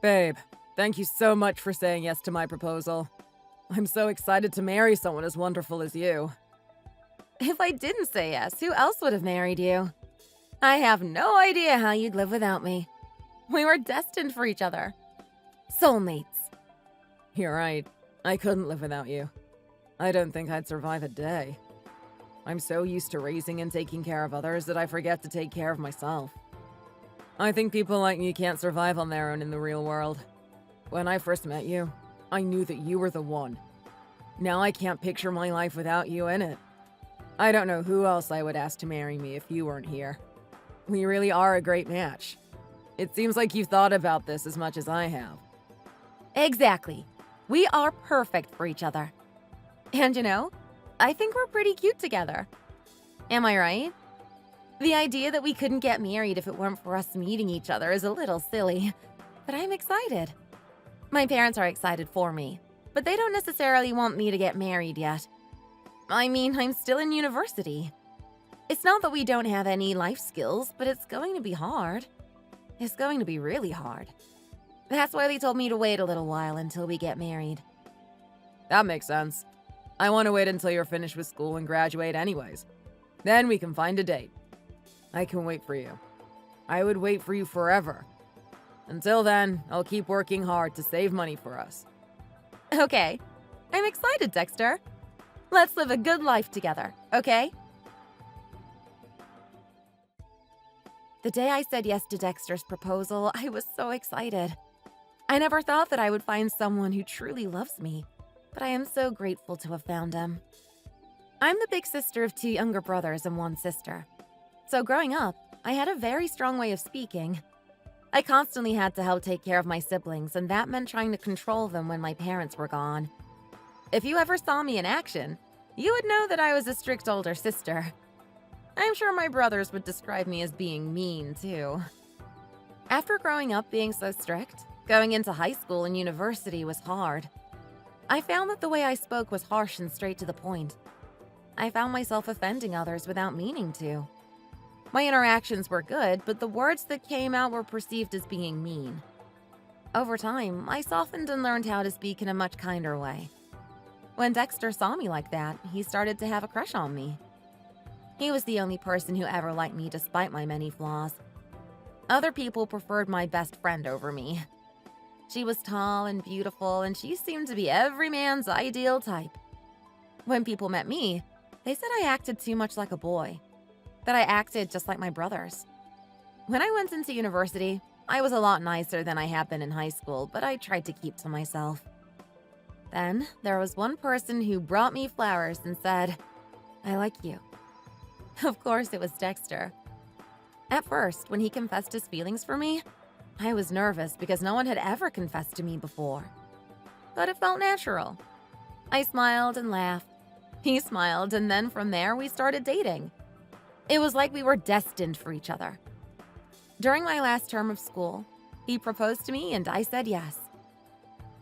Babe, thank you so much for saying yes to my proposal. I'm so excited to marry someone as wonderful as you. If I didn't say yes, who else would have married you? I have no idea how you'd live without me. We were destined for each other. Soulmates. You're right. I couldn't live without you. I don't think I'd survive a day. I'm so used to raising and taking care of others that I forget to take care of myself. I think people like me can't survive on their own in the real world. When I first met you, I knew that you were the one. Now I can't picture my life without you in it. I don't know who else I would ask to marry me if you weren't here. We really are a great match. It seems like you've thought about this as much as I have. Exactly. We are perfect for each other. And I think we're pretty cute together. Am I right? The idea that we couldn't get married if it weren't for us meeting each other is a little silly, but I'm excited. My parents are excited for me, but they don't necessarily want me to get married yet. I mean, I'm still in university. It's not that we don't have any life skills, but it's going to be hard. It's going to be really hard. That's why they told me to wait a little while until we get married. That makes sense. I want to wait until you're finished with school and graduate anyways. Then we can find a date. I can wait for you. I would wait for you forever. Until then, I'll keep working hard to save money for us. Okay. I'm excited, Dexter. Let's live a good life together, okay? The day I said yes to Dexter's proposal, I was so excited. I never thought that I would find someone who truly loves me, but I am so grateful to have found him. I'm the big sister of 2 younger brothers and 1 sister. So growing up, I had a very strong way of speaking. I constantly had to help take care of my siblings, and that meant trying to control them when my parents were gone. If you ever saw me in action, you would know that I was a strict older sister. I'm sure my brothers would describe me as being mean, too. After growing up being so strict, going into high school and university was hard. I found that the way I spoke was harsh and straight to the point. I found myself offending others without meaning to. My interactions were good, but the words that came out were perceived as being mean. Over time, I softened and learned how to speak in a much kinder way. When Dexter saw me like that, he started to have a crush on me. He was the only person who ever liked me despite my many flaws. Other people preferred my best friend over me. She was tall and beautiful, and she seemed to be every man's ideal type. When people met me, they said I acted too much like a boy, that I acted just like my brothers. When I went into university, I was a lot nicer than I had been in high school, but I tried to keep to myself. Then, there was one person who brought me flowers and said, "I like you." Of course, it was Dexter. At first, when he confessed his feelings for me, I was nervous because no one had ever confessed to me before. But it felt natural. I smiled and laughed. He smiled, and then from there, we started dating. It was like we were destined for each other. During my last term of school, he proposed to me and I said yes.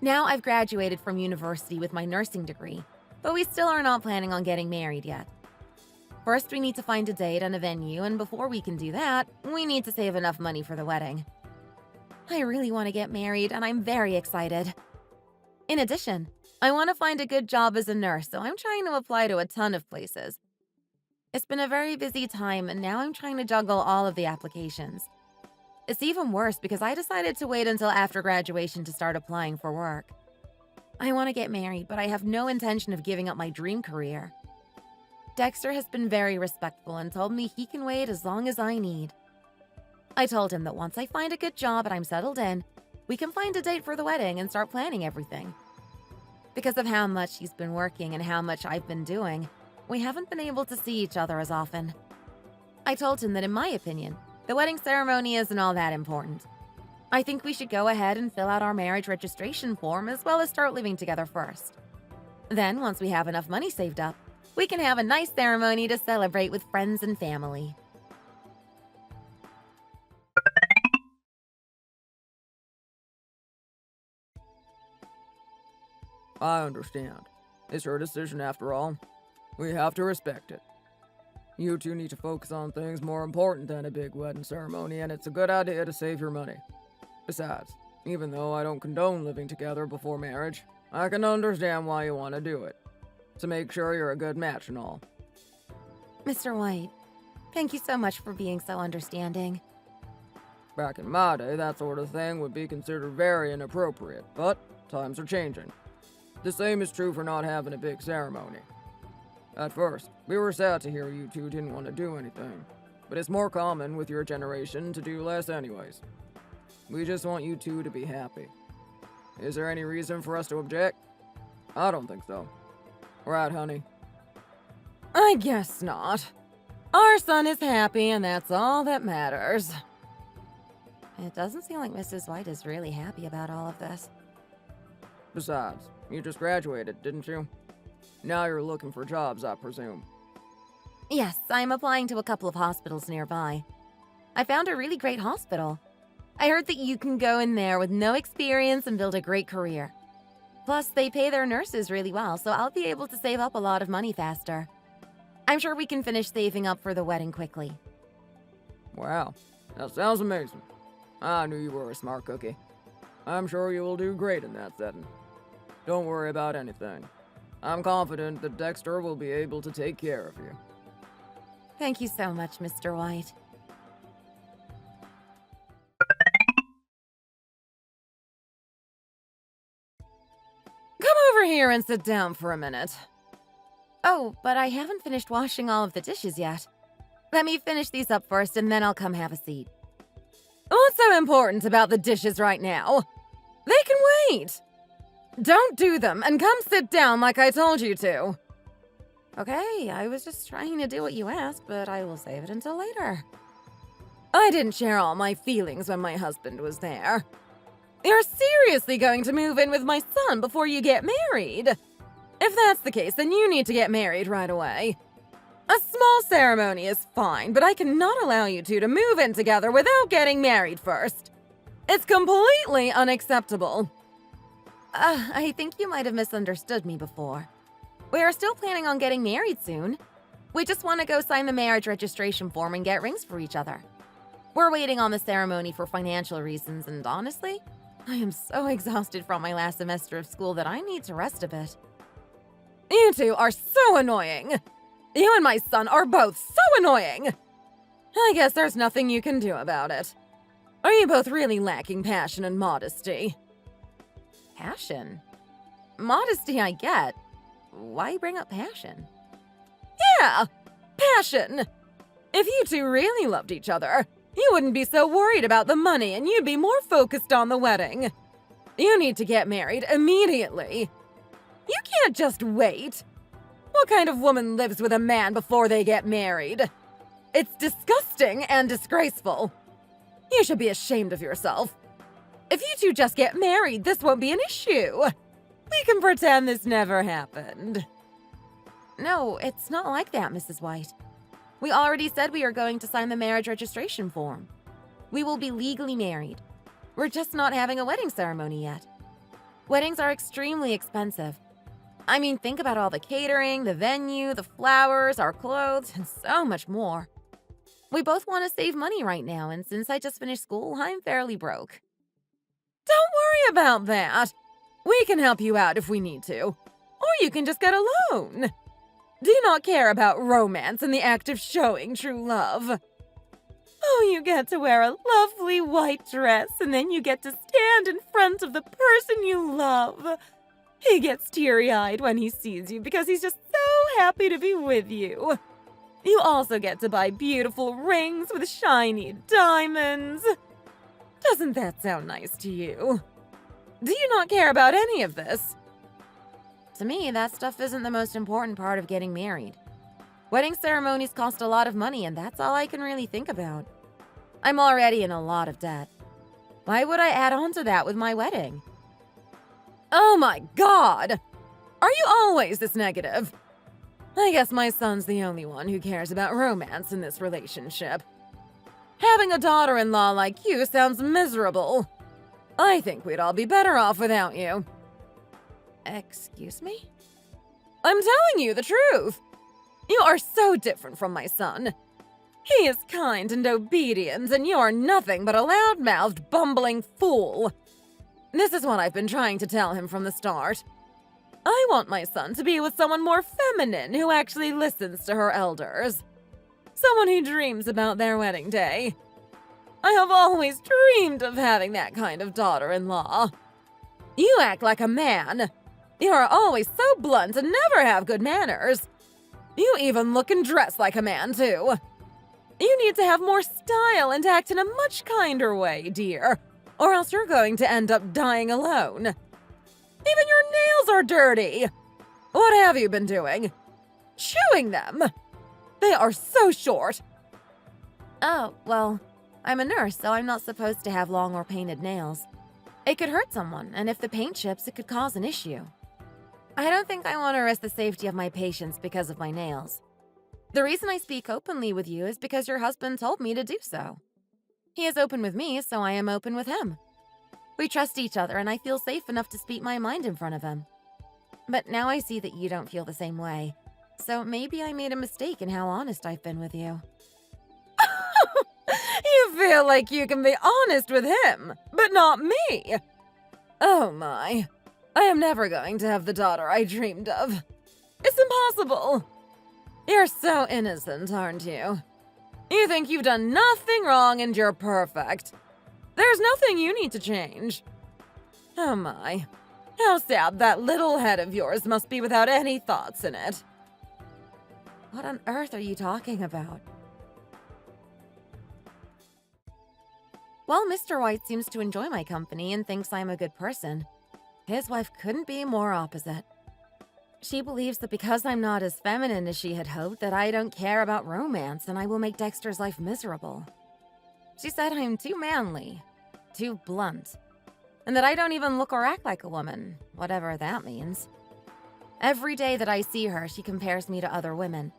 Now I've graduated from university with my nursing degree, but we still are not planning on getting married yet. First, we need to find a date and a venue, and before we can do that, we need to save enough money for the wedding. I really want to get married, and I'm very excited. In addition, I want to find a good job as a nurse, so I'm trying to apply to a ton of places. It's been a very busy time, and now I'm trying to juggle all of the applications. It's even worse because I decided to wait until after graduation to start applying for work. I want to get married, but I have no intention of giving up my dream career. Dexter has been very respectful and told me he can wait as long as I need. I told him that once I find a good job and I'm settled in, we can find a date for the wedding and start planning everything. Because of how much he's been working and how much I've been doing, we haven't been able to see each other as often. I told him that in my opinion, the wedding ceremony isn't all that important. I think we should go ahead and fill out our marriage registration form as well as start living together first. Then, once we have enough money saved up, we can have a nice ceremony to celebrate with friends and family. I understand. It's her decision after all. We have to respect it. You two need to focus on things more important than a big wedding ceremony, and it's a good idea to save your money. Besides, Even though I don't condone living together before marriage, I can understand why you want to do it. To make sure you're a good match and all. Mr. White, thank you so much for being so understanding. Back in my day, that sort of thing would be considered very inappropriate, but times are changing. The same is true for not having a big ceremony. At first, we were sad to hear you two didn't want to do anything, but it's more common with your generation to do less anyways. We just want you two to be happy. Is there any reason for us to object? I don't think so. Right, honey? I guess not. Our son is happy, and that's all that matters. It doesn't seem like Mrs. White is really happy about all of this. Besides, you just graduated, didn't you? Now you're looking for jobs, I presume. Yes, I'm applying to a couple of hospitals nearby. I found a really great hospital. I heard that you can go in there with no experience and build a great career. Plus, they pay their nurses really well, so I'll be able to save up a lot of money faster. I'm sure we can finish saving up for the wedding quickly. Wow, that sounds amazing. I knew you were a smart cookie. I'm sure you will do great in that setting. Don't worry about anything. I'm confident that Dexter will be able to take care of you. Thank you so much, Mr. White. Come over here and sit down for a minute. Oh, but I haven't finished washing all of the dishes yet. Let me finish these up first, and then I'll come have a seat. What's so important about the dishes right now? They can wait. Don't do them, and come sit down like I told you to. Okay, I was just trying to do what you asked, but I will save it until later. I didn't share all my feelings when my husband was there. You're seriously going to move in with my son before you get married? If that's the case, then you need to get married right away. A small ceremony is fine, but I cannot allow you two to move in together without getting married first. It's completely unacceptable. I think you might have misunderstood me before. We are still planning on getting married soon. We just want to go sign the marriage registration form and get rings for each other. We're waiting on the ceremony for financial reasons, and honestly, I am so exhausted from my last semester of school that I need to rest a bit. You two are so annoying. You and my son are both so annoying. I guess there's nothing you can do about it. Are you both really lacking passion and modesty? Passion? Modesty I get. Why bring up passion? Yeah, passion. If you two really loved each other, you wouldn't be so worried about the money and you'd be more focused on the wedding. You need to get married immediately. You can't just wait. What kind of woman lives with a man before they get married? It's disgusting and disgraceful. You should be ashamed of yourself. If you two just get married, this won't be an issue. We can pretend this never happened. No, it's not like that, Mrs. White. We already said we are going to sign the marriage registration form. We will be legally married. We're just not having a wedding ceremony yet. Weddings are extremely expensive. I mean, think about all the catering, the venue, the flowers, our clothes, and so much more. We both want to save money right now, and since I just finished school, I'm fairly broke. Don't worry about that. We can help you out if we need to. Or you can just get a loan. Do you not care about romance and the act of showing true love? Oh, you get to wear a lovely white dress, and then you get to stand in front of the person you love. He gets teary-eyed when he sees you because he's just so happy to be with you. You also get to buy beautiful rings with shiny diamonds. Doesn't that sound nice to you? Do you not care about any of this? To me, that stuff isn't the most important part of getting married. Wedding ceremonies cost a lot of money, and that's all I can really think about. I'm already in a lot of debt. Why would I add on to that with my wedding? Oh my God! Are you always this negative? I guess my son's the only one who cares about romance in this relationship. Having a daughter-in-law like you sounds miserable. I think we'd all be better off without you. Excuse me? I'm telling you the truth. You are so different from my son. He is kind and obedient, and you are nothing but a loud-mouthed, bumbling fool. This is what I've been trying to tell him from the start. I want my son to be with someone more feminine who actually listens to her elders. Someone who dreams about their wedding day. I have always dreamed of having that kind of daughter-in-law. You act like a man. You are always so blunt and never have good manners. You even look and dress like a man, too. You need to have more style and act in a much kinder way, dear, or else you're going to end up dying alone. Even your nails are dirty. What have you been doing? Chewing them. They are so short. Oh, well, I'm a nurse, so I'm not supposed to have long or painted nails. It could hurt someone, and if the paint chips, it could cause an issue. I don't think I want to risk the safety of my patients because of my nails. The reason I speak openly with you is because your husband told me to do so. He is open with me, so I am open with him. We trust each other, and I feel safe enough to speak my mind in front of him. But now I see that you don't feel the same way, so maybe I made a mistake in how honest I've been with you. You feel like you can be honest with him, but not me. Oh my. I am never going to have the daughter I dreamed of. It's impossible. You're so innocent, aren't you? You think you've done nothing wrong and you're perfect. There's nothing you need to change. Oh my. How sad that little head of yours must be without any thoughts in it. What on earth are you talking about? Well, Mr. White seems to enjoy my company and thinks I'm a good person. His wife couldn't be more opposite. She believes that because I'm not as feminine as she had hoped, that I don't care about romance and I will make Dexter's life miserable. She said I'm too manly, too blunt, and that I don't even look or act like a woman, whatever that means. Every day that I see her, she compares me to other women,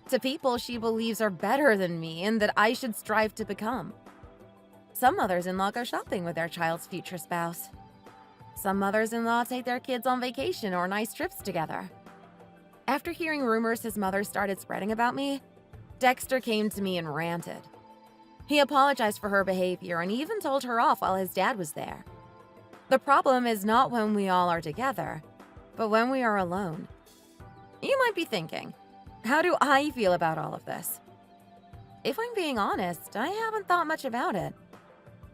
to people she believes are better than me and that I should strive to become. Some mothers-in-law go shopping with their child's future spouse. Some mothers-in-law take their kids on vacation or nice trips together. After hearing rumors his mother started spreading about me, Dexter came to me and ranted. He apologized for her behavior and even told her off while his dad was there. The problem is not when we all are together, but when we are alone. You might be thinking, how do I feel about all of this? If I'm being honest, I haven't thought much about it.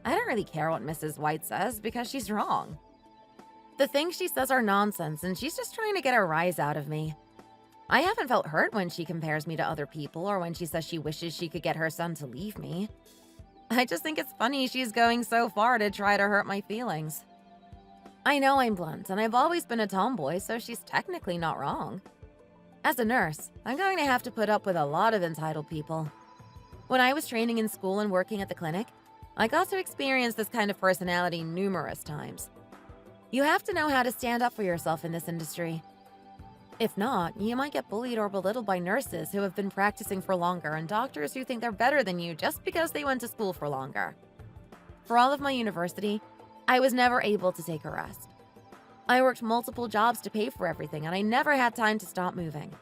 I don't really care what Mrs. White says because she's wrong. The things she says are nonsense and she's just trying to get a rise out of me. I haven't felt hurt when she compares me to other people or when she says she wishes she could get her son to leave me. I just think it's funny she's going so far to try to hurt my feelings. I know I'm blunt and I've always been a tomboy, so she's technically not wrong. As a nurse, I'm going to have to put up with a lot of entitled people. When I was training in school and working at the clinic, I got to experience this kind of personality numerous times. You have to know how to stand up for yourself in this industry. If not, you might get bullied or belittled by nurses who have been practicing for longer and doctors who think they're better than you just because they went to school for longer. For all of my university, I was never able to take a rest. I worked multiple jobs to pay for everything, and I never had time to stop moving.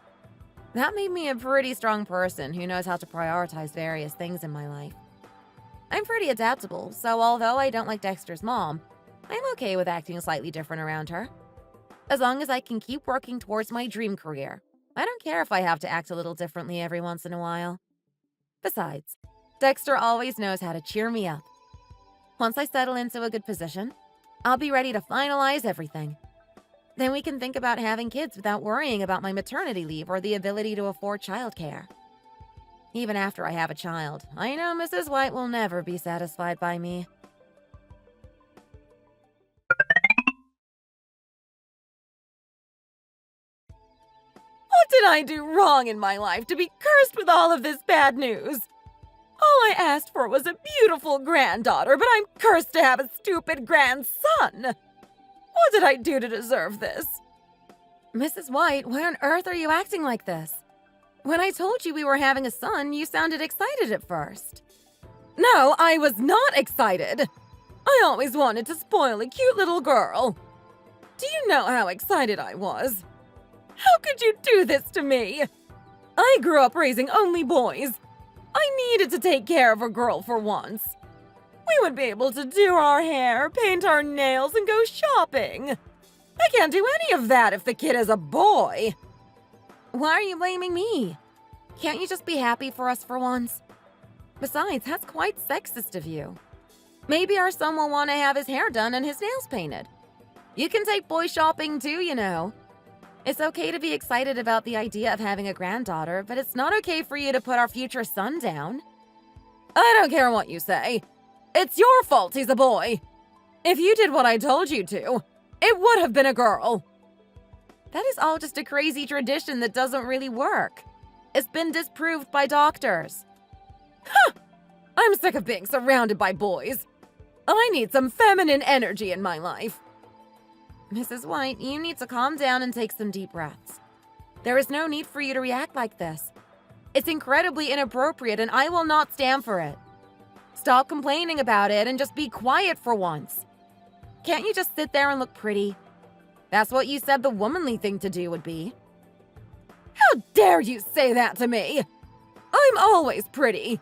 That made me a pretty strong person who knows how to prioritize various things in my life. I'm pretty adaptable, so although I don't like Dexter's mom, I'm okay with acting slightly different around her. As long as I can keep working towards my dream career, I don't care if I have to act a little differently every once in a while. Besides, Dexter always knows how to cheer me up. Once I settle into a good position, I'll be ready to finalize everything. Then we can think about having kids without worrying about my maternity leave or the ability to afford childcare. Even after I have a child, I know Mrs. White will never be satisfied by me. What did I do wrong in my life to be cursed with all of this bad news? All I asked for was a beautiful granddaughter, but I'm cursed to have a stupid grandson. What did I do to deserve this? Mrs. White, why on earth are you acting like this? When I told you we were having a son, you sounded excited at first. No, I was not excited. I always wanted to spoil a cute little girl. Do you know how excited I was? How could you do this to me? I grew up raising only boys. I needed to take care of a girl for once. We would be able to do our hair, paint our nails, and go shopping. I can't do any of that if the kid is a boy. Why are you blaming me? Can't you just be happy for us for once? Besides, that's quite sexist of you. Maybe our son will want to have his hair done and his nails painted. You can take boy shopping too, you know. It's okay to be excited about the idea of having a granddaughter, but it's not okay for you to put our future son down. I don't care what you say. It's your fault he's a boy. If you did what I told you to, it would have been a girl. That is all just a crazy tradition that doesn't really work. It's been disproved by doctors. Huh! I'm sick of being surrounded by boys. I need some feminine energy in my life. Mrs. White, you need to calm down and take some deep breaths. There is no need for you to react like this. It's incredibly inappropriate and I will not stand for it. Stop complaining about it and just be quiet for once. Can't you just sit there and look pretty? That's what you said the womanly thing to do would be. How dare you say that to me? I'm always pretty.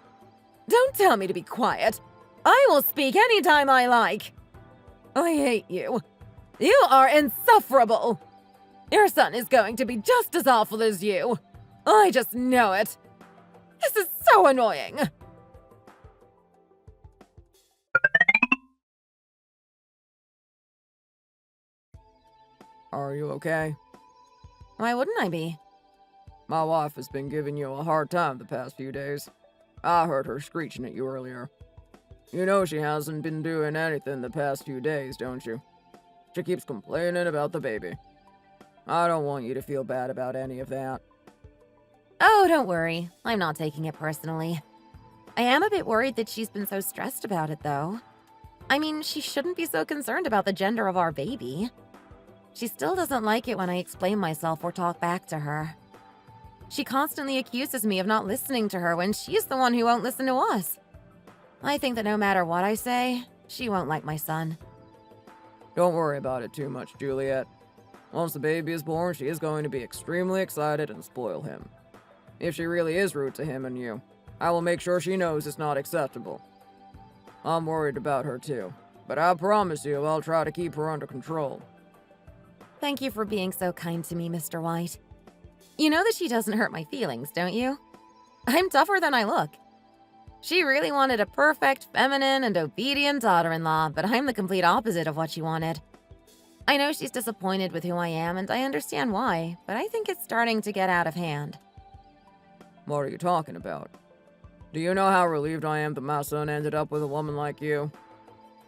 Don't tell me to be quiet. I will speak anytime I like. I hate you. You are insufferable. Your son is going to be just as awful as you. I just know it. This is so annoying. Are you okay? Why wouldn't I be? My wife has been giving you a hard time the past few days. I heard her screeching at you earlier. You know she hasn't been doing anything the past few days, don't you? She keeps complaining about the baby. I don't want you to feel bad about any of that. Oh, don't worry. I'm not taking it personally. I am a bit worried that she's been so stressed about it, though. I mean, she shouldn't be so concerned about the gender of our baby. She still doesn't like it when I explain myself or talk back to her. She constantly accuses me of not listening to her when she's the one who won't listen to us. I think that no matter what I say, she won't like my son. Don't worry about it too much, Juliet. Once the baby is born, she is going to be extremely excited and spoil him. If she really is rude to him and you, I will make sure she knows it's not acceptable. I'm worried about her too, but I promise you I'll try to keep her under control. Thank you for being so kind to me, Mr. White. You know that she doesn't hurt my feelings, don't you? I'm tougher than I look. She really wanted a perfect, feminine, and obedient daughter-in-law, but I'm the complete opposite of what she wanted. I know she's disappointed with who I am, and I understand why, but I think it's starting to get out of hand. What are you talking about? Do you know how relieved I am that my son ended up with a woman like you?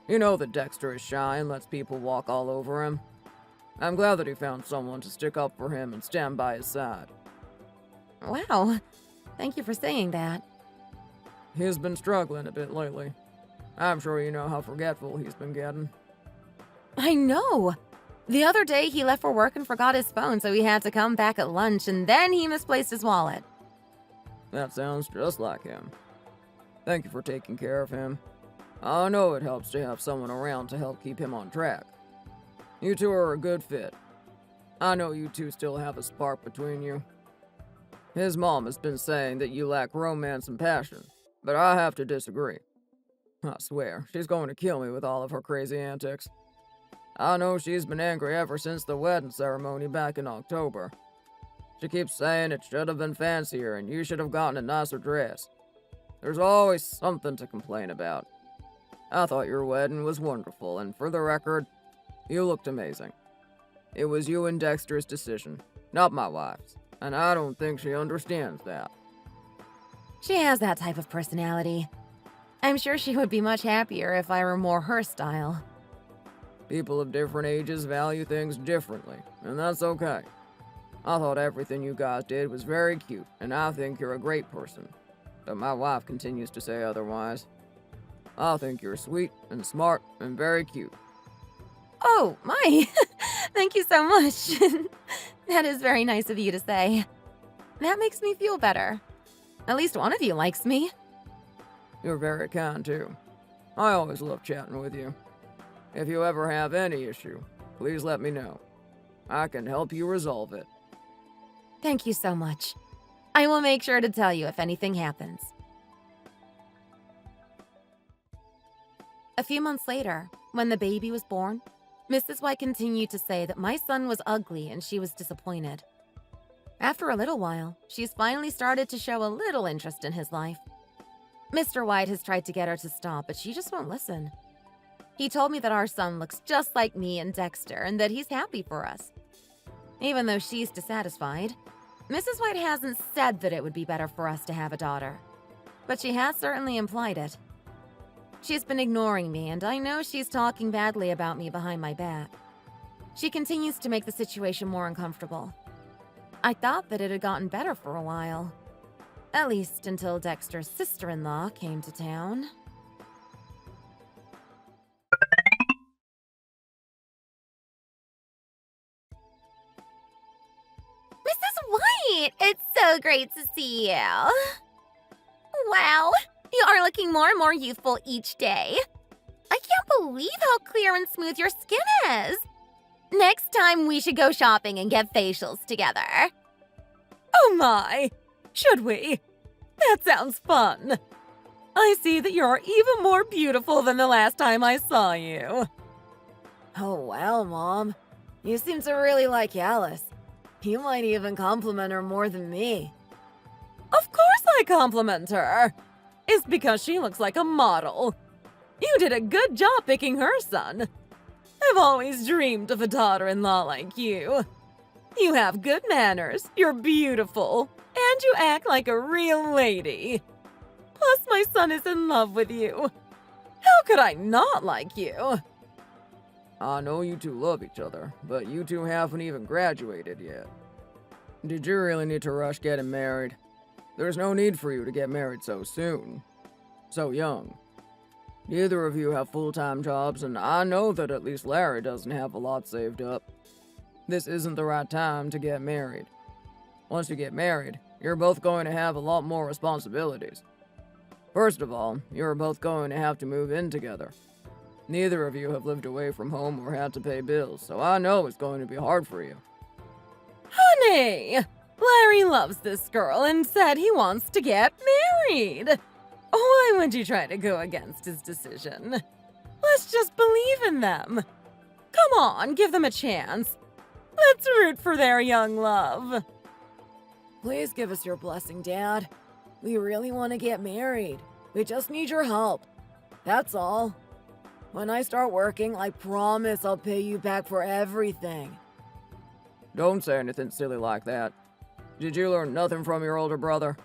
You know that Dexter is shy and lets people walk all over him. I'm glad that he found someone to stick up for him and stand by his side. Wow, thank you for saying that. He's been struggling a bit lately. I'm sure you know how forgetful he's been getting. I know! The other day he left for work and forgot his phone, so he had to come back at lunch, and then he misplaced his wallet. That sounds just like him. Thank you for taking care of him. I know it helps to have someone around to help keep him on track. You two are a good fit. I know you two still have a spark between you. His mom has been saying that you lack romance and passion, but I have to disagree. I swear, she's going to kill me with all of her crazy antics. I know she's been angry ever since the wedding ceremony back in October. She keeps saying it should have been fancier and you should have gotten a nicer dress. There's always something to complain about. I thought your wedding was wonderful, and for the record, you looked amazing. It was you and Dexter's decision, not my wife's, and I don't think she understands that. She has that type of personality. I'm sure she would be much happier if I were more her style. People of different ages value things differently, and that's okay. I thought everything you guys did was very cute, and I think you're a great person. But my wife continues to say otherwise. I think you're sweet and smart and very cute. Oh, my! Thank you so much. That is very nice of you to say. That makes me feel better. At least one of you likes me. You're very kind, too. I always love chatting with you. If you ever have any issue, please let me know. I can help you resolve it. Thank you so much. I will make sure to tell you if anything happens. A few months later, when the baby was born, Mrs. White continued to say that my son was ugly and she was disappointed. After a little while, she's finally started to show a little interest in his life. Mr. White has tried to get her to stop, but she just won't listen. He told me that our son looks just like me and Dexter and that he's happy for us. Even though she's dissatisfied, Mrs. White hasn't said that it would be better for us to have a daughter, but she has certainly implied it. She's been ignoring me, and I know she's talking badly about me behind my back. She continues to make the situation more uncomfortable. I thought that it had gotten better for a while. At least until Dexter's sister-in-law came to town. Mrs. White, it's so great to see you. Wow, you are looking more and more youthful each day. I can't believe how clear and smooth your skin is. Next time we should go shopping and get facials together. Oh my! Should we? That sounds fun. I see that you're even more beautiful than the last time I saw you. Oh wow, Mom. You seem to really like Alice. You might even compliment her more than me. Of course I compliment her. It's because she looks like a model. You did a good job picking her son. I've always dreamed of a daughter-in-law like you. You have good manners, you're beautiful, and you act like a real lady. Plus, my son is in love with you. How could I not like you? I know you two love each other, but you two haven't even graduated yet. Did you really need to rush getting married? There's no need for you to get married so soon. So young. Neither of you have full-time jobs, and I know that at least Larry doesn't have a lot saved up. This isn't the right time to get married. Once you get married, you're both going to have a lot more responsibilities. First of all, you're both going to have to move in together. Neither of you have lived away from home or had to pay bills, so I know it's going to be hard for you. Honey! Larry loves this girl and said he wants to get married. Why would you try to go against his decision? Let's just believe in them. Come on, give them a chance. Let's root for their young love. Please give us your blessing, Dad. We really want to get married. We just need your help. That's all. When I start working, I promise I'll pay you back for everything. Don't say anything silly like that. Did you learn nothing from your older brother?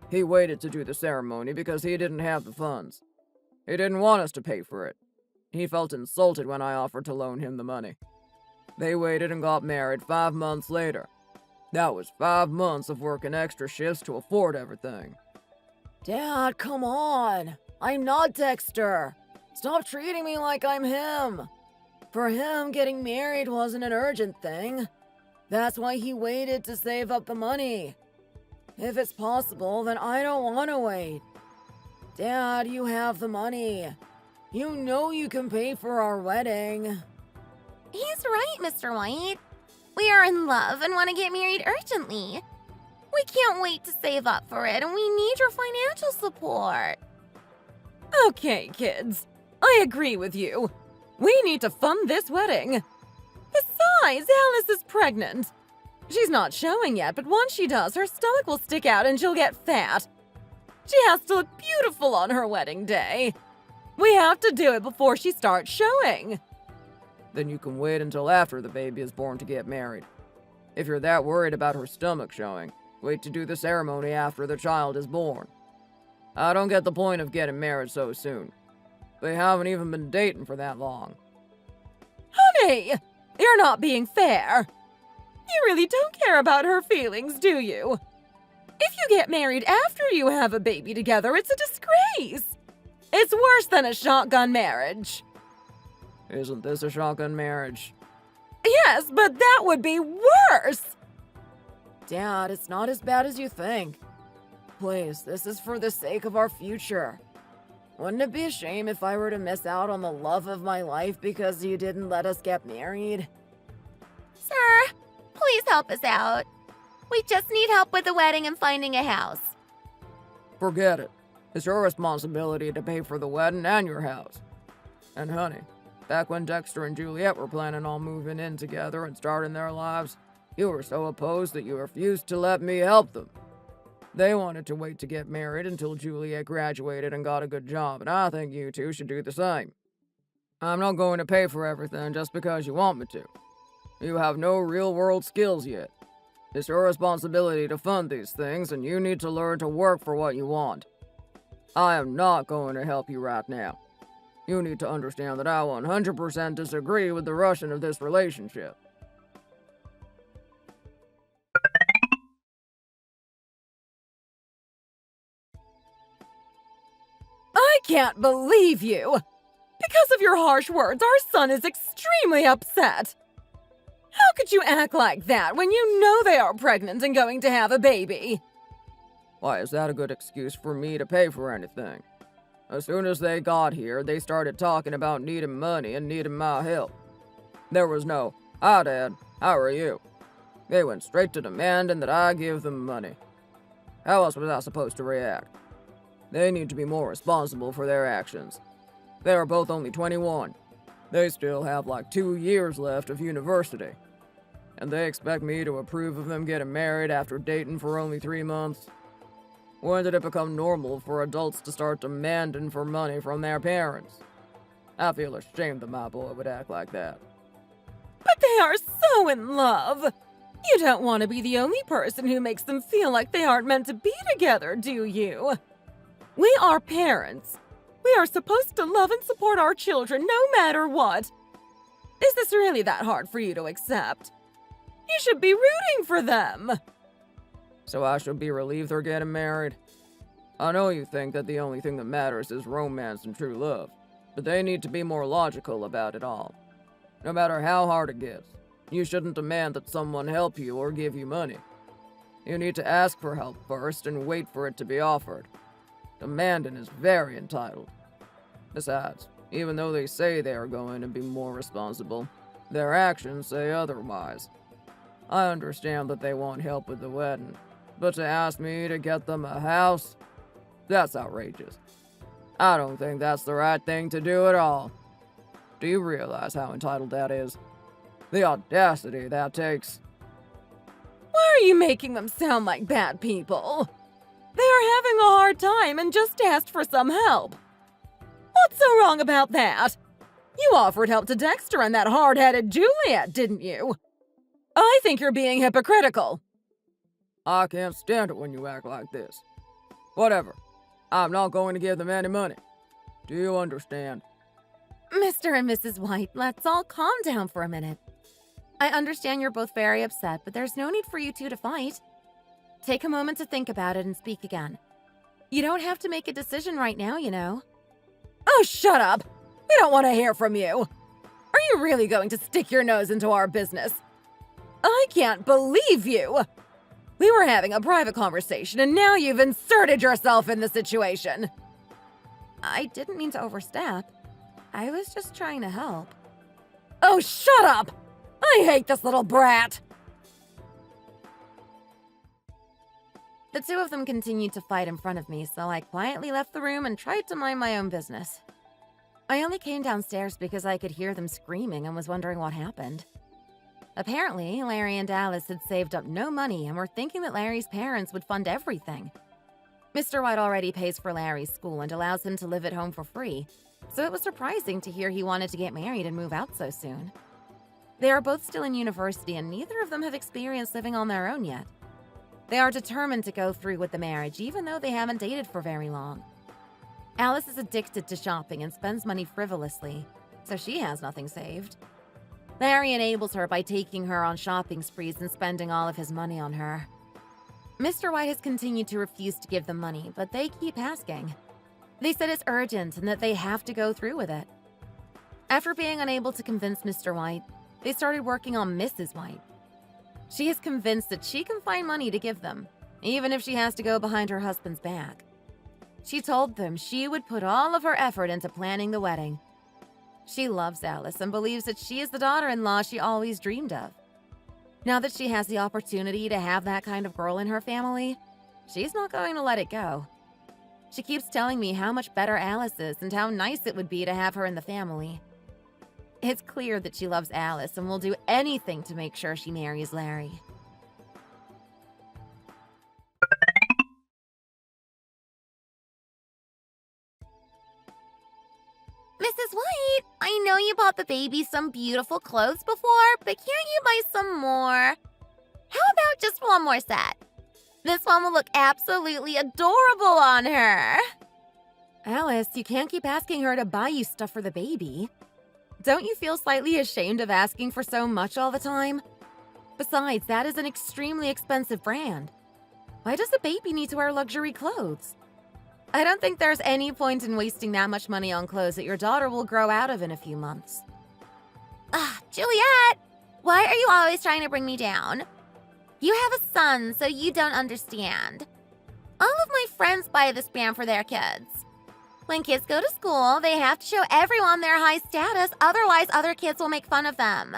He waited to do the ceremony because he didn't have the funds. He didn't want us to pay for it. He felt insulted when I offered to loan him the money. They waited and got married 5 months later. That was 5 months of working extra shifts to afford everything. Dad, come on. I'm not Dexter. Stop treating me like I'm him. For him, getting married wasn't an urgent thing. That's why he waited to save up the money. If it's possible, then I don't want to wait. Dad, you have the money. You know you can pay for our wedding. He's right, Mr. White. We are in love and want to get married urgently. We can't wait to save up for it, and we need your financial support. Okay, kids. I agree with you. We need to fund this wedding. Besides, Alice is pregnant. She's not showing yet, but once she does, her stomach will stick out and she'll get fat. She has to look beautiful on her wedding day. We have to do it before she starts showing. Then you can wait until after the baby is born to get married. If you're that worried about her stomach showing, wait to do the ceremony after the child is born. I don't get the point of getting married so soon. They haven't even been dating for that long. Honey, you're not being fair. You really don't care about her feelings, do you? If you get married after you have a baby together, it's a disgrace. It's worse than a shotgun marriage. Isn't this a shotgun marriage? Yes, but that would be worse. Dad, it's not as bad as you think. Please, this is for the sake of our future. Wouldn't it be a shame if I were to miss out on the love of my life because you didn't let us get married? Sir, please help us out. We just need help with the wedding and finding a house. Forget it. It's your responsibility to pay for the wedding and your house. And honey, back when Dexter and Juliet were planning on moving in together and starting their lives, you were so opposed that you refused to let me help them. They wanted to wait to get married until Juliet graduated and got a good job, and I think you two should do the same. I'm not going to pay for everything just because you want me to. You have no real-world skills yet. It's your responsibility to fund these things, and you need to learn to work for what you want. I am not going to help you right now. You need to understand that I 100% disagree with the rushing of this relationship. I can't believe you! Because of your harsh words, our son is extremely upset. How could you act like that when you know they are pregnant and going to have a baby? Why, is that a good excuse for me to pay for anything? As soon as they got here, they started talking about needing money and needing my help. There was no, "Hi, Dad, how are you?" They went straight to demanding that I give them money. How else was I supposed to react? They need to be more responsible for their actions. They are both only 21. They still have like 2 years left of university. And they expect me to approve of them getting married after dating for only 3 months? When did it become normal for adults to start demanding for money from their parents? I feel ashamed that my boy would act like that. But they are so in love! You don't want to be the only person who makes them feel like they aren't meant to be together, do you? We are parents. We are supposed to love and support our children no matter what. Is this really that hard for you to accept? You should be rooting for them. So I should be relieved they're getting married? I know you think that the only thing that matters is romance and true love, but they need to be more logical about it all. No matter how hard it gets, you shouldn't demand that someone help you or give you money. You need to ask for help first and wait for it to be offered. Demanding is very entitled. Besides, even though they say they are going to be more responsible, their actions say otherwise. I understand that they want help with the wedding, but to ask me to get them a house? That's outrageous. I don't think that's the right thing to do at all. Do you realize how entitled that is? The audacity that takes. Why are you making them sound like bad people? They are having a hard time and just asked for some help. What's so wrong about that? You offered help to Dexter and that hard-headed Juliet, didn't you? I think you're being hypocritical. I can't stand it when you act like this. Whatever. I'm not going to give them any money. Do you understand? Mr. and Mrs. White, let's all calm down for a minute. I understand you're both very upset, but there's no need for you two to fight. Take a moment to think about it and speak again. You don't have to make a decision right now, you know. Oh, shut up! We don't want to hear from you! Are you really going to stick your nose into our business? I can't believe you! We were having a private conversation and now you've inserted yourself in the situation. I didn't mean to overstep. I was just trying to help. Oh, shut up! I hate this little brat! The two of them continued to fight in front of me, so I quietly left the room and tried to mind my own business. I only came downstairs because I could hear them screaming and was wondering what happened. Apparently, Larry and Alice had saved up no money and were thinking that Larry's parents would fund everything. Mr. White already pays for Larry's school and allows him to live at home for free, so it was surprising to hear he wanted to get married and move out so soon. They are both still in university and neither of them have experienced living on their own yet. They are determined to go through with the marriage even though they haven't dated for very long. Alice is addicted to shopping and spends money frivolously, so she has nothing saved. Larry enables her by taking her on shopping sprees and spending all of his money on her. Mr. White has continued to refuse to give them money, but they keep asking. They said it's urgent and that they have to go through with it. After being unable to convince Mr. White, they started working on Mrs. White. She is convinced that she can find money to give them, even if she has to go behind her husband's back. She told them she would put all of her effort into planning the wedding. She loves Alice and believes that she is the daughter-in-law she always dreamed of. Now that she has the opportunity to have that kind of girl in her family, she's not going to let it go. She keeps telling me how much better Alice is and how nice it would be to have her in the family. It's clear that she loves Alice and will do anything to make sure she marries Larry. Mrs. White, I know you bought the baby some beautiful clothes before, but can't you buy some more? How about just one more set? This one will look absolutely adorable on her. Alice, you can't keep asking her to buy you stuff for the baby. Don't you feel slightly ashamed of asking for so much all the time? Besides, that is an extremely expensive brand. Why does the baby need to wear luxury clothes? I don't think there's any point in wasting that much money on clothes that your daughter will grow out of in a few months. Juliet, why are you always trying to bring me down? You have a son, so you don't understand. All of my friends buy this brand for their kids. When kids go to school, they have to show everyone their high status, otherwise other kids will make fun of them.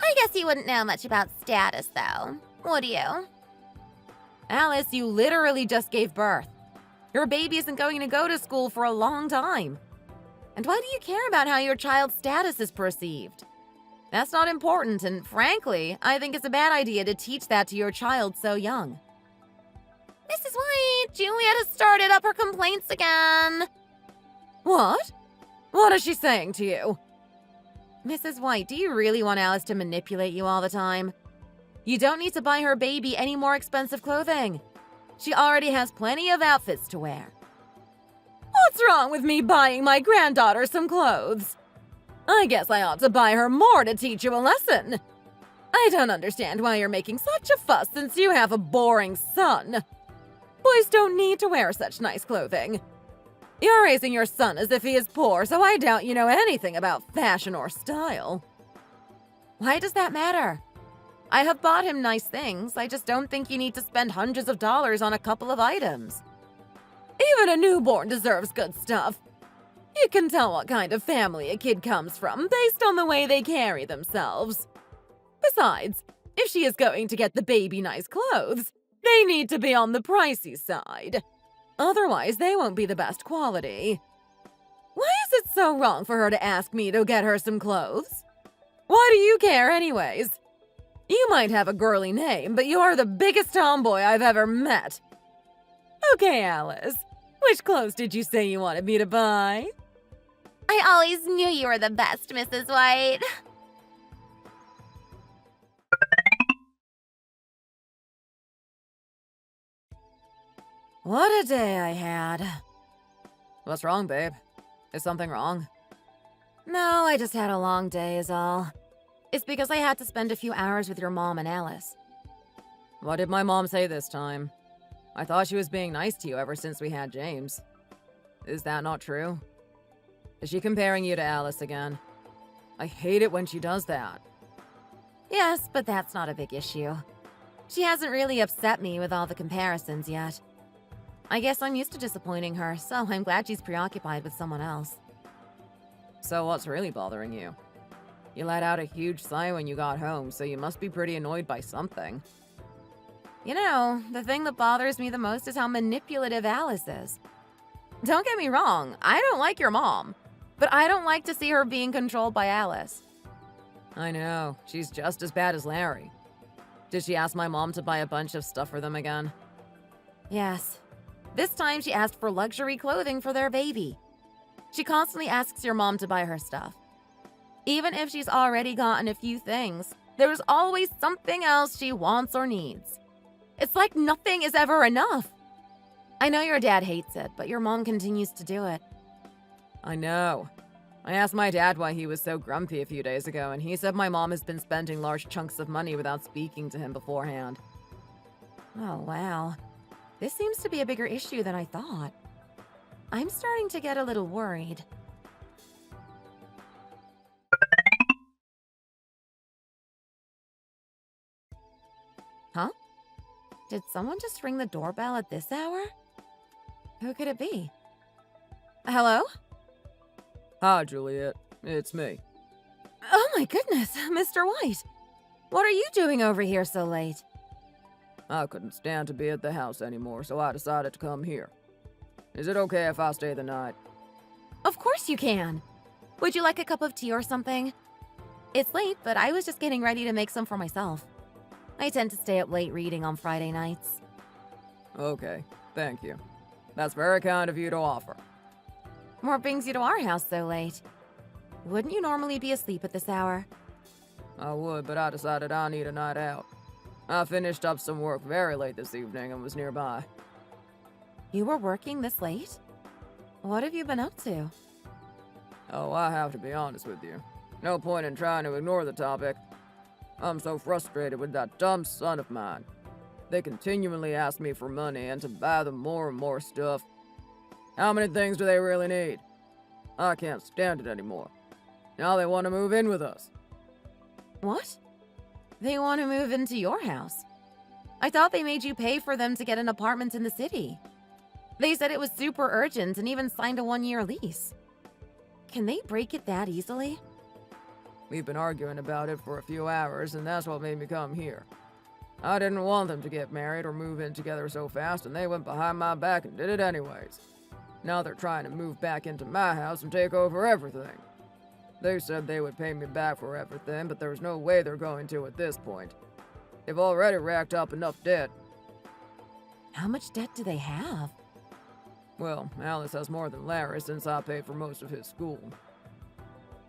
I guess you wouldn't know much about status, though, would you? Alice, you literally just gave birth. Your baby isn't going to go to school for a long time. And why do you care about how your child's status is perceived? That's not important, and frankly, I think it's a bad idea to teach that to your child so young. Mrs. White, Juliet has started up her complaints again. What? What is she saying to you? Mrs. White, do you really want Alice to manipulate you all the time? You don't need to buy her baby any more expensive clothing. She already has plenty of outfits to wear. What's wrong with me buying my granddaughter some clothes? I guess I ought to buy her more to teach you a lesson. I don't understand why you're making such a fuss since you have a boring son. Boys don't need to wear such nice clothing. You're raising your son as if he is poor, so I doubt you know anything about fashion or style. Why does that matter? I have bought him nice things, I just don't think you need to spend hundreds of dollars on a couple of items. Even a newborn deserves good stuff. You can tell what kind of family a kid comes from based on the way they carry themselves. Besides, if she is going to get the baby nice clothes, they need to be on the pricey side. Otherwise, they won't be the best quality. Why is it so wrong for her to ask me to get her some clothes? Why do you care anyways? You might have a girly name, but you're the biggest tomboy I've ever met. Okay, Alice, which clothes did you say you wanted me to buy? I always knew you were the best, Mrs. White. What a day I had. What's wrong, babe? Is something wrong? No, I just had a long day is all. It's because I had to spend a few hours with your mom and Alice. What did my mom say this time? I thought she was being nice to you ever since we had James. Is that not true? Is she comparing you to Alice again? I hate it when she does that. Yes, but that's not a big issue. She hasn't really upset me with all the comparisons yet. I guess I'm used to disappointing her, so I'm glad she's preoccupied with someone else. So what's really bothering you? You let out a huge sigh when you got home, so you must be pretty annoyed by something. You know, the thing that bothers me the most is how manipulative Alice is. Don't get me wrong, I don't like your mom, but I don't like to see her being controlled by Alice. I know, she's just as bad as Larry. Did she ask my mom to buy a bunch of stuff for them again? Yes. This time she asked for luxury clothing for their baby. She constantly asks your mom to buy her stuff. Even if she's already gotten a few things, there's always something else she wants or needs. It's like nothing is ever enough. I know your dad hates it, but your mom continues to do it. I know. I asked my dad why he was so grumpy a few days ago, and he said my mom has been spending large chunks of money without speaking to him beforehand. Oh, wow. This seems to be a bigger issue than I thought. I'm starting to get a little worried. Huh? Did someone just ring the doorbell at this hour? Who could it be? Hello? Hi, Juliet. It's me. Oh my goodness, Mr. White. What are you doing over here so late? I couldn't stand to be at the house anymore, so I decided to come here. Is it okay if I stay the night? Of course you can. Would you like a cup of tea or something? It's late, but I was just getting ready to make some for myself. I tend to stay up late reading on Friday nights. Okay, thank you. That's very kind of you to offer. What brings you to our house so late? Wouldn't you normally be asleep at this hour? I would, but I decided I need a night out. I finished up some work very late this evening and was nearby. You were working this late? What have you been up to? Oh, I have to be honest with you. No point in trying to ignore the topic. I'm so frustrated with that dumb son of mine. They continually ask me for money and to buy them more and more stuff. How many things do they really need? I can't stand it anymore. Now they want to move in with us. What? They want to move into your house? I thought they made you pay for them to get an apartment in the city. They said it was super urgent and even signed a 1-year lease. Can they break it that easily? We've been arguing about it for a few hours, and that's what made me come here. I didn't want them to get married or move in together so fast, and they went behind my back and did it anyways. Now they're trying to move back into my house and take over everything. They said they would pay me back for everything, but there's no way they're going to at this point. They've already racked up enough debt. How much debt do they have? Well, Alice has more than Larry since I paid for most of his school.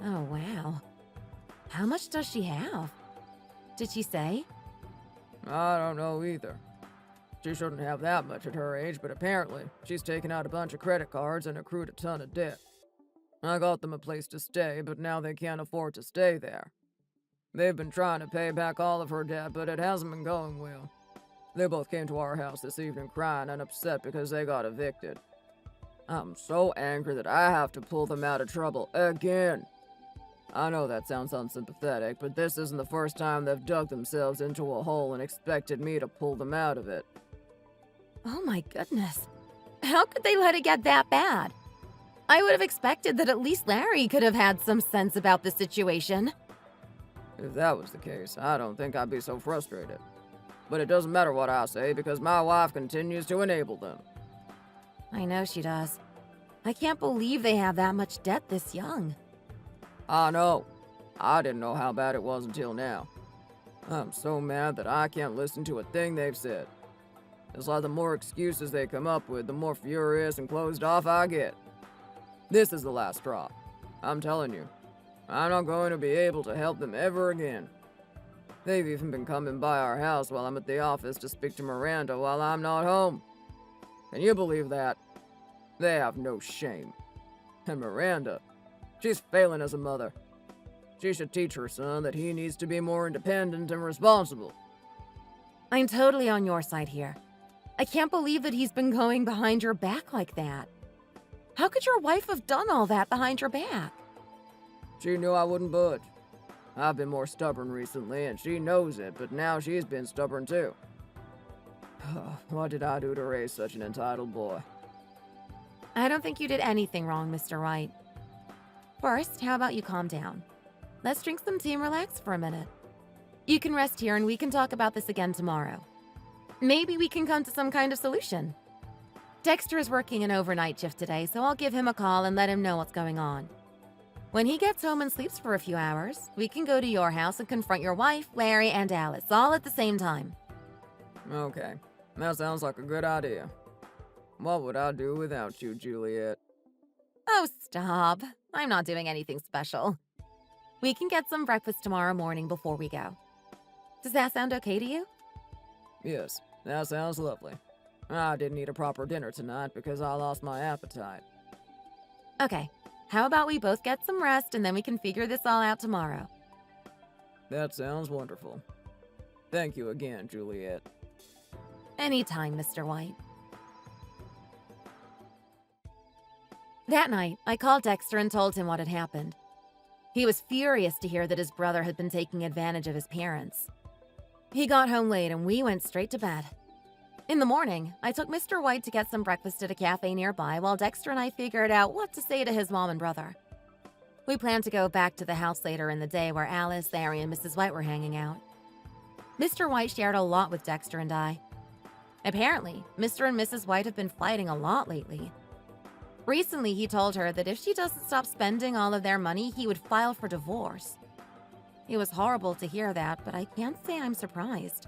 Oh, wow. How much does she have? Did she say? I don't know either. She shouldn't have that much at her age, but apparently, she's taken out a bunch of credit cards and accrued a ton of debt. I got them a place to stay, but now they can't afford to stay there. They've been trying to pay back all of her debt, but it hasn't been going well. They both came to our house this evening crying and upset because they got evicted. I'm so angry that I have to pull them out of trouble again. I know that sounds unsympathetic, but this isn't the first time they've dug themselves into a hole and expected me to pull them out of it. Oh my goodness. How could they let it get that bad? I would have expected that at least Larry could have had some sense about the situation. If that was the case, I don't think I'd be so frustrated. But it doesn't matter what I say because my wife continues to enable them. I know she does. I can't believe they have that much debt this young. I know. I didn't know how bad it was until now. I'm so mad that I can't listen to a thing they've said. It's like the more excuses they come up with, the more furious and closed off I get. This is the last straw. I'm telling you. I'm not going to be able to help them ever again. They've even been coming by our house while I'm at the office to speak to Miranda while I'm not home. Can you believe that? They have no shame. And Miranda, she's failing as a mother. She should teach her son that he needs to be more independent and responsible. I'm totally on your side here. I can't believe that he's been going behind your back like that. How could your wife have done all that behind your back? She knew I wouldn't budge. I've been more stubborn recently, and she knows it, but now she's been stubborn too. What did I do to raise such an entitled boy? I don't think you did anything wrong, Mr. White. First, how about you calm down? Let's drink some tea and relax for a minute. You can rest here and we can talk about this again tomorrow. Maybe we can come to some kind of solution. Dexter is working an overnight shift today, so I'll give him a call and let him know what's going on. When he gets home and sleeps for a few hours, we can go to your house and confront your wife, Larry, and Alice, all at the same time. Okay, that sounds like a good idea. What would I do without you, Juliet? Oh, stop. I'm not doing anything special. We can get some breakfast tomorrow morning before we go. Does that sound okay to you? Yes, that sounds lovely. I didn't eat a proper dinner tonight because I lost my appetite. Okay, how about we both get some rest and then we can figure this all out tomorrow? That sounds wonderful. Thank you again, Juliet. Anytime, Mr. White. That night, I called Dexter and told him what had happened. He was furious to hear that his brother had been taking advantage of his parents. He got home late and we went straight to bed. In the morning, I took Mr. White to get some breakfast at a cafe nearby while Dexter and I figured out what to say to his mom and brother. We planned to go back to the house later in the day where Alice, Larry, and Mrs. White were hanging out. Mr. White shared a lot with Dexter and I. Apparently, Mr. and Mrs. White have been fighting a lot lately. Recently, he told her that if she doesn't stop spending all of their money, he would file for divorce. It was horrible to hear that, but I can't say I'm surprised.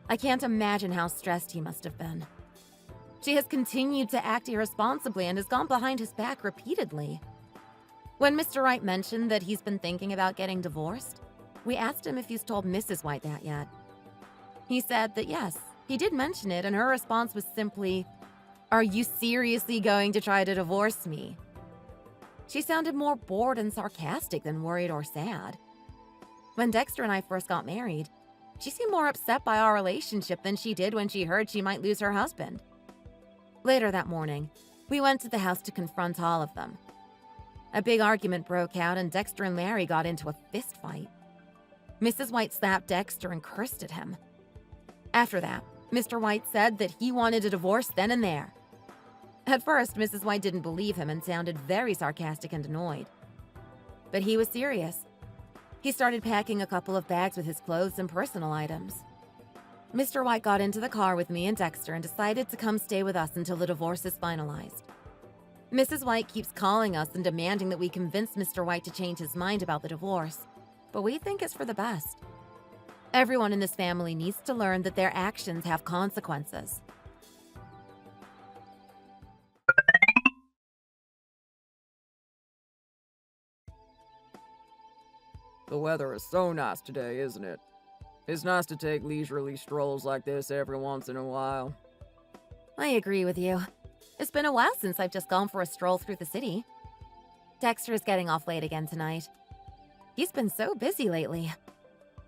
I can't imagine how stressed he must have been. She has continued to act irresponsibly and has gone behind his back repeatedly. When Mr. White mentioned that he's been thinking about getting divorced, we asked him if he's told Mrs. White that yet. He said that yes, he did mention it, and her response was simply, "Are you seriously going to try to divorce me?" She sounded more bored and sarcastic than worried or sad. When Dexter and I first got married, she seemed more upset by our relationship than she did when she heard she might lose her husband. Later that morning, we went to the house to confront all of them. A big argument broke out and Dexter and Larry got into a fist fight. Mrs. White slapped Dexter and cursed at him. After that, Mr. White said that he wanted a divorce then and there. At first, Mrs. White didn't believe him and sounded very sarcastic and annoyed. But he was serious. He started packing a couple of bags with his clothes and personal items. Mr. White got into the car with me and Dexter and decided to come stay with us until the divorce is finalized. Mrs. White keeps calling us and demanding that we convince Mr. White to change his mind about the divorce, but we think it's for the best. Everyone in this family needs to learn that their actions have consequences. The weather is so nice today, isn't it? It's nice to take leisurely strolls like this every once in a while. I agree with you. It's been a while since I've just gone for a stroll through the city. Dexter is getting off late again tonight. He's been so busy lately.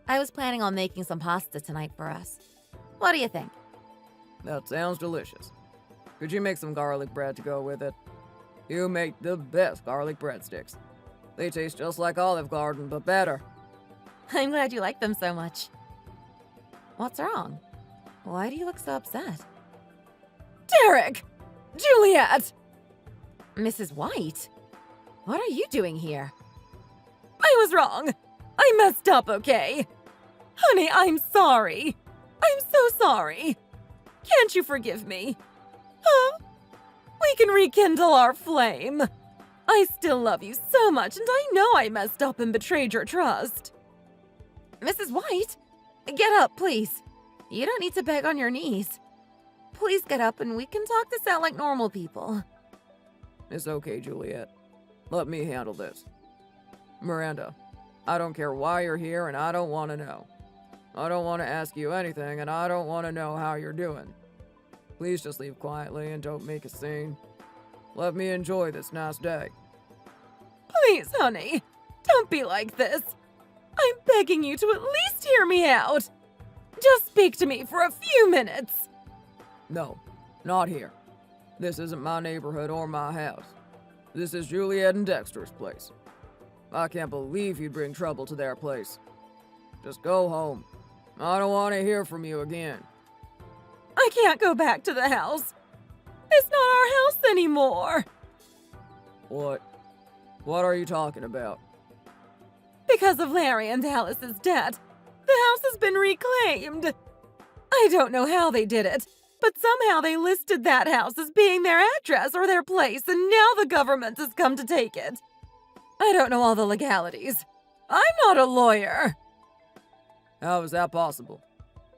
I was planning on making some pasta tonight for us. What do you think? That sounds delicious. Could you make some garlic bread to go with it? You make the best garlic breadsticks. They taste just like Olive Garden, but better. I'm glad you like them so much. What's wrong? Why do you look so upset? Derek! Juliet! Mrs. White? What are you doing here? I was wrong. I messed up, okay? Honey, I'm sorry. I'm so sorry. Can't you forgive me? Huh? We can rekindle our flame. I still love you so much, and I know I messed up and betrayed your trust. Mrs. White, get up, please. You don't need to beg on your knees. Please get up and we can talk this out like normal people. It's okay, Juliet. Let me handle this. Miranda, I don't care why you're here, and I don't want to know. I don't want to ask you anything, and I don't want to know how you're doing. Please just leave quietly and don't make a scene. Let me enjoy this nice day. Please, honey, don't be like this. I'm begging you to at least hear me out. Just speak to me for a few minutes. No, not here. This isn't my neighborhood or my house. This is Juliet and Dexter's place. I can't believe you'd bring trouble to their place. Just go home. I don't want to hear from you again. I can't go back to the house. It's not our house anymore. What? What are you talking about? Because of Larry and Alice's death, the house has been reclaimed. I don't know how they did it, but somehow they listed that house as being their address or their place, and now the government has come to take it. I don't know all the legalities. I'm not a lawyer. How is that possible?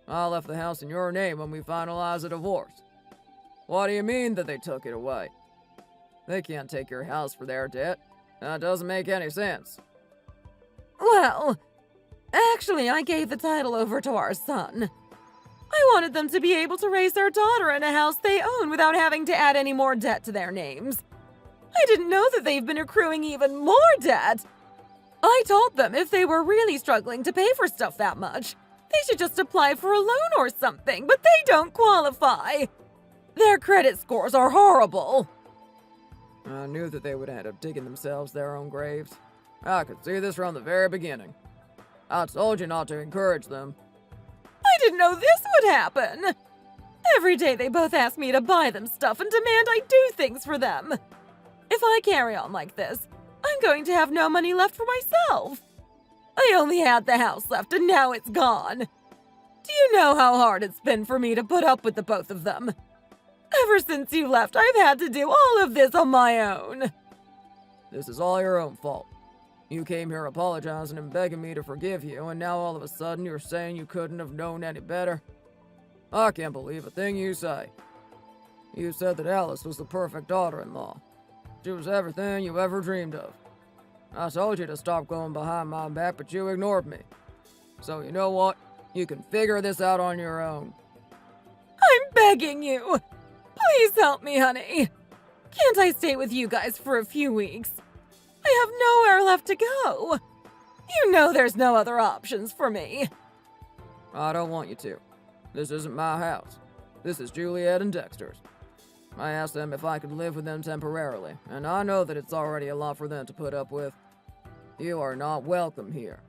I left the house in your name when we finalized the divorce. What do you mean that they took it away? They can't take your house for their debt. That doesn't make any sense. Well, actually, I gave the title over to our son. I wanted them to be able to raise their daughter in a house they own without having to add any more debt to their names. I didn't know that they've been accruing even more debt. I told them if they were really struggling to pay for stuff that much, they should just apply for a loan or something, but they don't qualify. Their credit scores are horrible. I knew that they would end up digging themselves their own graves. I could see this from the very beginning. I told you not to encourage them. I didn't know this would happen. Every day they both ask me to buy them stuff and demand I do things for them. If I carry on like this, I'm going to have no money left for myself. I only had the house left and now it's gone. Do you know how hard it's been for me to put up with the both of them? Ever since you left, I've had to do all of this on my own. This is all your own fault. You came here apologizing and begging me to forgive you, and now all of a sudden you're saying you couldn't have known any better? I can't believe a thing you say. You said that Alice was the perfect daughter-in-law. She was everything you ever dreamed of. I told you to stop going behind my back, but you ignored me. So you know what? You can figure this out on your own. I'm begging you. Please help me, honey. Can't I stay with you guys for a few weeks? I have nowhere left to go. You know there's no other options for me. I don't want you to. This isn't my house. This is Juliet and Dexter's. I asked them if I could live with them temporarily, and I know that it's already a lot for them to put up with. You are not welcome here.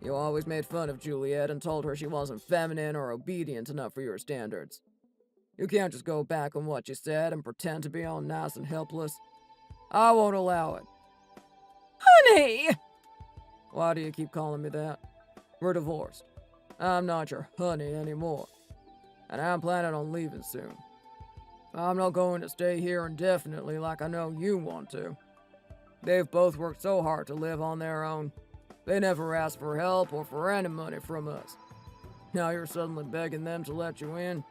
You always made fun of Juliet and told her she wasn't feminine or obedient enough for your standards. You can't just go back on what you said and pretend to be all nice and helpless. I won't allow it. Honey! Why do you keep calling me that? We're divorced. I'm not your honey anymore. And I'm planning on leaving soon. I'm not going to stay here indefinitely like I know you want to. They've both worked so hard to live on their own. They never asked for help or for any money from us. Now you're suddenly begging them to let you in?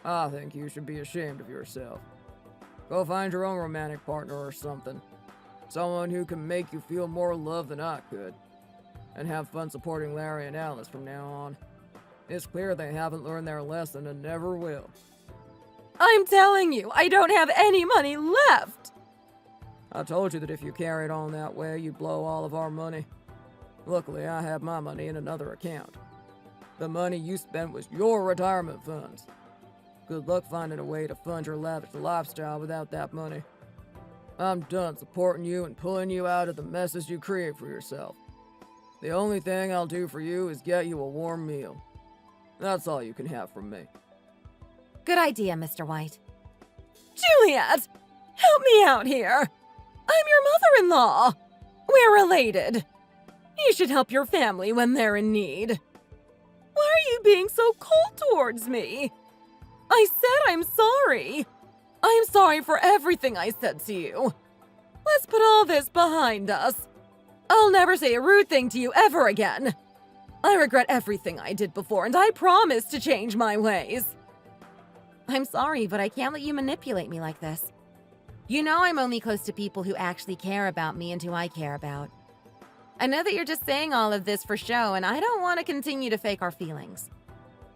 I think you should be ashamed of yourself. Go find your own romantic partner or something. Someone who can make you feel more loved than I could. And have fun supporting Larry and Alice from now on. It's clear they haven't learned their lesson and never will. I'm telling you, I don't have any money left! I told you that if you carried on that way, you'd blow all of our money. Luckily, I have my money in another account. The money you spent was your retirement funds. Good luck finding a way to fund your lavish lifestyle without that money. I'm done supporting you and pulling you out of the messes you create for yourself. The only thing I'll do for you is get you a warm meal. That's all you can have from me. Good idea, Mr. White. Juliet! Help me out here! I'm your mother-in-law! We're related. You should help your family when they're in need. Why are you being so cold towards me? I said I'm sorry. I'm sorry for everything I said to you. Let's put all this behind us. I'll never say a rude thing to you ever again. I regret everything I did before, and I promise to change my ways. I'm sorry, but I can't let you manipulate me like this. You know I'm only close to people who actually care about me and who I care about. I know that you're just saying all of this for show, and I don't want to continue to fake our feelings.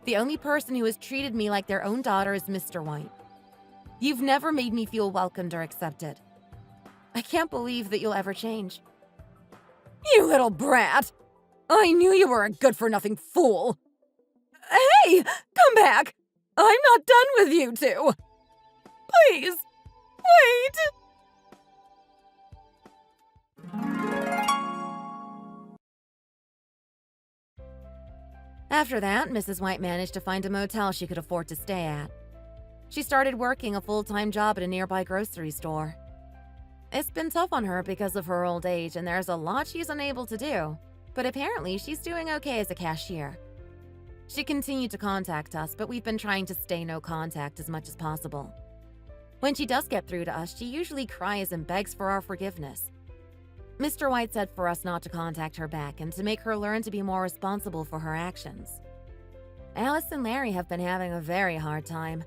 The only person who has treated me like their own daughter is Mr. White. You've never made me feel welcomed or accepted. I can't believe that you'll ever change. You little brat! I knew you were a good-for-nothing fool! Hey! Come back! I'm not done with you two! Please! Wait! After that, Mrs. White managed to find a motel she could afford to stay at. She started working a full-time job at a nearby grocery store. It's been tough on her because of her old age, and there's a lot she's unable to do, but apparently she's doing okay as a cashier. She continued to contact us, but we've been trying to stay no contact as much as possible. When she does get through to us, she usually cries and begs for our forgiveness. Mr. White said for us not to contact her back and to make her learn to be more responsible for her actions. Alice and Larry have been having a very hard time.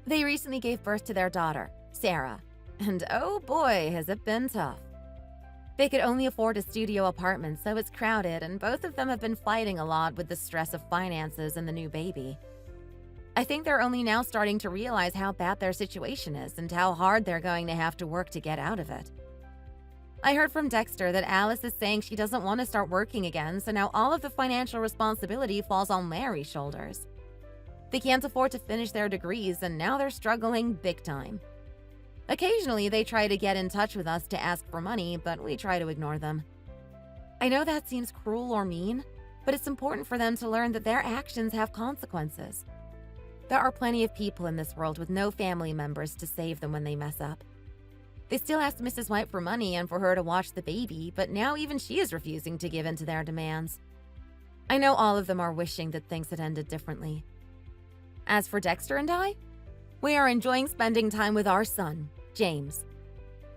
They recently gave birth to their daughter, Sarah, and oh boy, has it been tough. They could only afford a studio apartment, so it's crowded, and both of them have been fighting a lot with the stress of finances and the new baby. I think they're only now starting to realize how bad their situation is and how hard they're going to have to work to get out of it. I heard from Dexter that Alice is saying she doesn't want to start working again, so now all of the financial responsibility falls on Larry's shoulders. They can't afford to finish their degrees, and now they're struggling big time. Occasionally, they try to get in touch with us to ask for money, but we try to ignore them. I know that seems cruel or mean, but it's important for them to learn that their actions have consequences. There are plenty of people in this world with no family members to save them when they mess up. They still asked Mrs. White for money and for her to watch the baby, but now even she is refusing to give in to their demands. I know all of them are wishing that things had ended differently. As for Dexter and I, We are enjoying spending time with our son, James.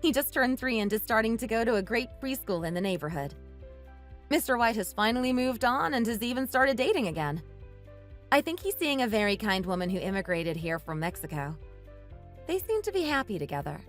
He just turned 3 and is starting to go to a great preschool in the neighborhood. Mr. White has finally moved on and has even started dating again. I think he's seeing a very kind woman who immigrated here from Mexico. They seem to be happy together.